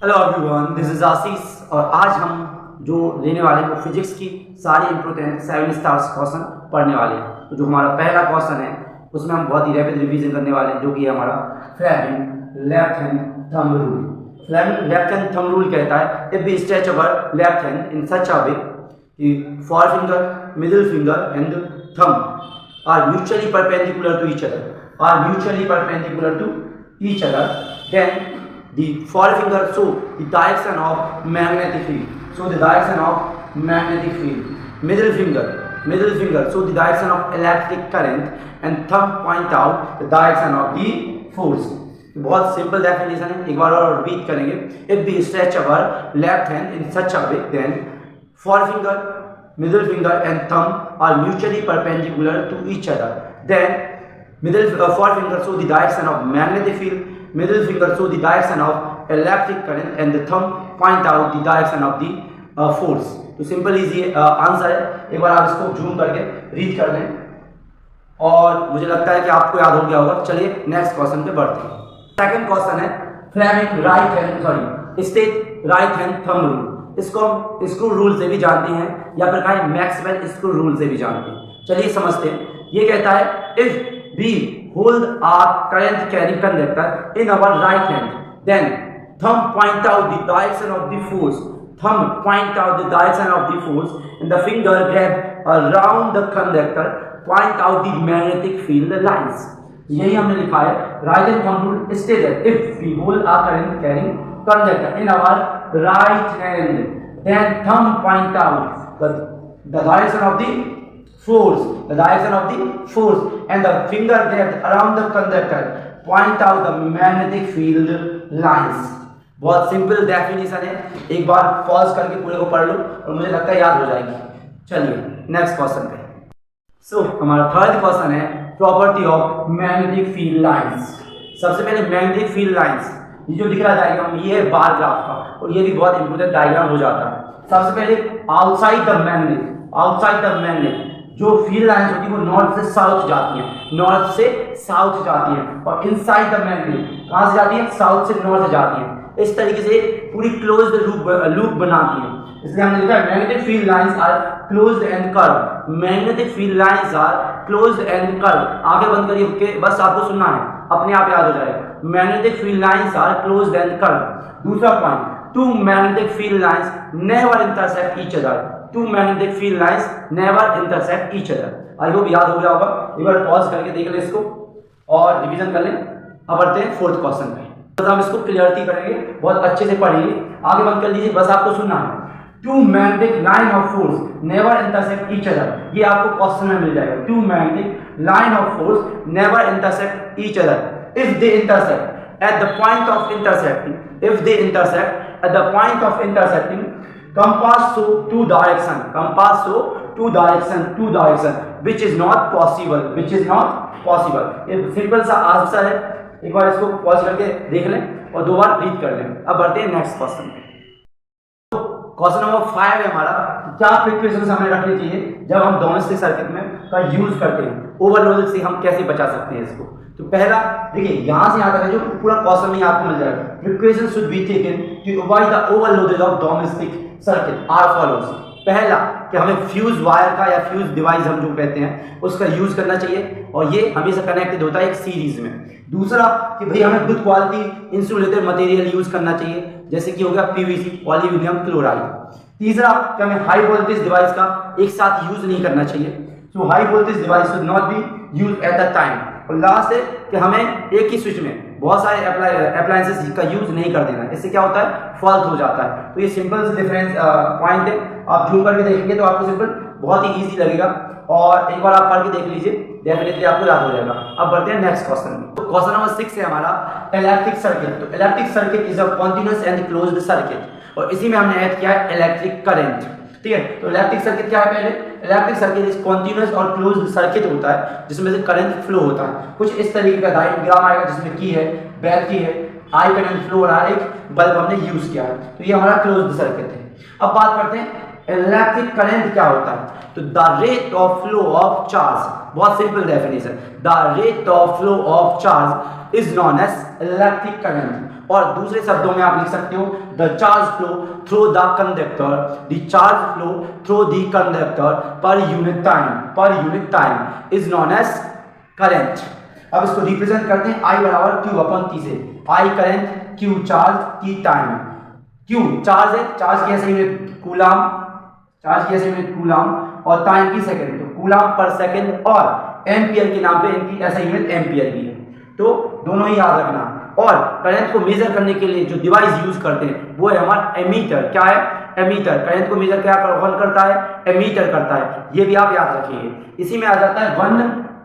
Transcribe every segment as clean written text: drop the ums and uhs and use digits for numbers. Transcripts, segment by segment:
Hello everyone, this is आशीष और आज हम जो लेने वाले हैं वो फिजिक्स की सारी इंपोर्टेंट 7 स्टार्स क्वेश्चन पढ़ने वाले हैं। तो जो हमारा पहला क्वेश्चन है उसमें हम बहुत ही रैपिड रिवीजन करने वाले हैं, जो कि है हमारा Fleming left hand thumb rule. Fleming left hand thumb rule कहता है if we stretch our left hand in such a way कि forefinger, middle finger and thumb are mutually perpendicular to each other, then the forefinger show the direction of magnetic field. Middle finger show the direction of electric current, and thumb point out the direction of the force. बहुत simple definition है, एक बार और repeat करेंगे। If we stretch our left hand in such a way then forefinger, middle finger and thumb are mutually perpendicular to each other. Then forefinger show the direction of magnetic field, middle finger show the direction of electric current, and the thumb point out the direction of the force. तो simple easy answer है। एक बार आप इसको zoom करके read कर लें और मुझे लगता है कि आपको याद हो गया होगा। चलिए नेक्स्ट क्वेश्चन पे बढ़ते हैं। सेकंड क्वेश्चन है Fleming state right hand thumb rule. इसको हम स्क्रू रूल से भी जानते हैं या फिर कहें मैक्सवेल स्क्रू रूल से भी जानते हैं। चलिए समझते हैं। ये कहता है if we hold a current carrying conductor in our right hand then thumb point out the direction of the force and the finger grab around the conductor point out the magnetic field lines. यही हमने लिखा है। Right hand thumb rule state if we hold a current carrying conductor in our right hand, then thumb point out the direction of the force, and the finger grabbed around the conductor point out the magnetic field lines. बहुत simple definition है। एक बार pause करके पूरे को पढ़ लो और मुझे लगता है याद हो जाएगी। चलिए नेक्स्ट क्वेश्चन पे। हमारा थर्ड क्वेश्चन है property of magnetic field lines. सबसे पहले मैग्नेटिक फील्ड लाइंस, ये जो दिख रहा है डायग्राम, ये है बार ग्राफ का और ये भी बहुत इंपोर्टेंट डायग्राम हो जाता है। सबसे पहले आउटसाइड द मैग्नेट जो फील्ड लाइंस होती है वो नॉर्थ से साउथ जाती है और इनसाइड द मैग्नेट कहां से जाती है? साउथ से नॉर्थ जाती है। इस तरीके से पूरी क्लोज्ड लूप बनाती है। इसलिए हमने लिखा है magnetic field lines are closed and curve. आगे बंद करिए, ओके, बस आपको सुनना है, अपने आप याद हो जाएगा। Magnetic field lines are closed and curve. दूसरा point, two magnetic field lines never intersect each other. I hope याद हो गया होगा। एक बार पॉज करके देख लें इसको और रिवीजन कर लें। अब बढ़ते हैं फोर्थ क्वेश्चन पे। तो हम इसको क्लियरिटी करेंगे, बहुत अच्छे से पढ़िए। आगे बंद कर लीजिए, बस आपको सुनना है। Two magnetic line of force never intersect each other, ये आपको क्वेश्चन में मिल जाएगा। Two magnetic line of force never intersect each other if they intersect at the point of intersecting compass show two direction which is not possible। ये simple सा answer है। एक बार इसको पॉज करके देख लें और दो बार रीड कर लें। अब बढ़ते हैं नेक्स्ट क्वेश्चन पे। क्वेश्चन नंबर 5 है हमारा, क्या प्रिकॉशंस हमें रखनी चाहिए जब हम डोमेस्टिक सर्किट में का यूज करते हैं? ओवरलोड से हम कैसे बचा सकते हैं इसको? तो पहला देखिए, यहां से यहां तक है जो पूरा क्वेश्चन में आपको मिल जाएगा। Precautions should be taken to avoid the overloading of domestic circuit are follows. पहला कि हमें फ्यूज वायर का या फ्यूज डिवाइस हम जो कहते हैं उसका यूज करना चाहिए और ये हमेशा कनेक्टेड होता है एक सीरीज में। दूसरा कि भाई हमें good quality insulated material use करना चाहिए, जैसे कि हो गया पीवीसी, पॉलीविनाइल क्लोराइड। तीसरा कि हमें हाई वोल्टेज डिवाइस का एक साथ यूज नहीं करना चाहिए, so high voltage device should not be use at the time. और लास्ट है कि हमें एक ही स्विच में बहुत सारे अप्लायंसेस का यूज नहीं कर देना, इससे क्या होता है? फॉल्ट हो जाता है। तो ये सिंपल से डिफरेंस पॉइंट है। आप जूम करके देखेंगे तो आपको सिंपल बहुत ही इजी लगेगा और एक बार आप पढ़ के देख लीजिए, डेफिनेटली आपको याद हो जाएगा। अब बढ़ते हैं नेक्स्ट क्वेश्चन में। तो क्वेश्चन नंबर 6 है हमारा इलेक्ट्रिक सर्किट। तो electric circuit is a continuous and closed circuit और इसी में हमने ऐड किया है इलेक्ट्रिक करंट। ठीक है, तो इलेक्ट्रिक सर्किट क्या है? पहले इलेक्ट्रिक सर्किट इज कॉन्टिन्यूअस और क्लोज्ड सर्किट होता है जिसमें से करंट फ्लो होता है। कुछ इस तरीके का डायग्राम आएगा जिसमें की है, बैटरी है, आई करंट फ्लो हो रहा है, एक बल्ब हमने यूज किया है, तो ये हमारा क्लोज्ड सर्किट है। अब बात करते हैं इलेक्ट्रिक करंट क्या होता है। तो the rate of flow of charge, बहुत simple definition, the rate of flow of charge is known as electric current. और दूसरे शब्दों में आप लिख सकते हो the charge flow through the conductor, the charge flow through the conductor per unit time is known as current. अब इसको रिप्रेजेंट करते हैं I बराबर Q अपॉन T से। I current, Q charge, T time. Q charge है, charge की ऐसे unit coulomb, charge की ऐसे यूनिट कूलाम और टाइम की सेकंड, तो कूलाम पर सेकंड और एम्पियर के नाम पे इनकी ऐसा यूनिट एम्पियर भी है, तो दोनों ही याद रखना। और करंट को मेजर करने के लिए जो डिवाइस यूज करते हैं वो है हमारा एमीटर। क्या है? एमीटर। करंट को मेजर क्या कौन करता है? एमीटर करता है, ये भी आप याद रखिए। इसी में आ जाता है 1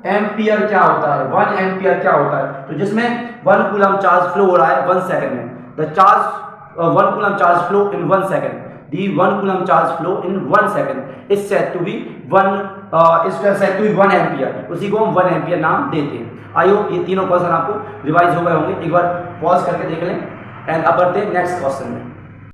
एम्पियर क्या होता है। 1 एम्पियर क्या होता है? तो जिसमें 1 कूलम चार्ज फ्लो हो रहा है 1 सेकंड में, the charge 1 coulomb charge flow in 1 second, the 1 coulomb charge flow in 1 second is said to be 1 ampere। उसी को हम 1 एम्पियर नाम देते हैं। आई होप ये तीनों क्वेश्चन आपको रिवाइज हो गए होंगे। एक बार पॉज करके देख लें एंड अब बढ़ते हैं नेक्स्ट क्वेश्चन में।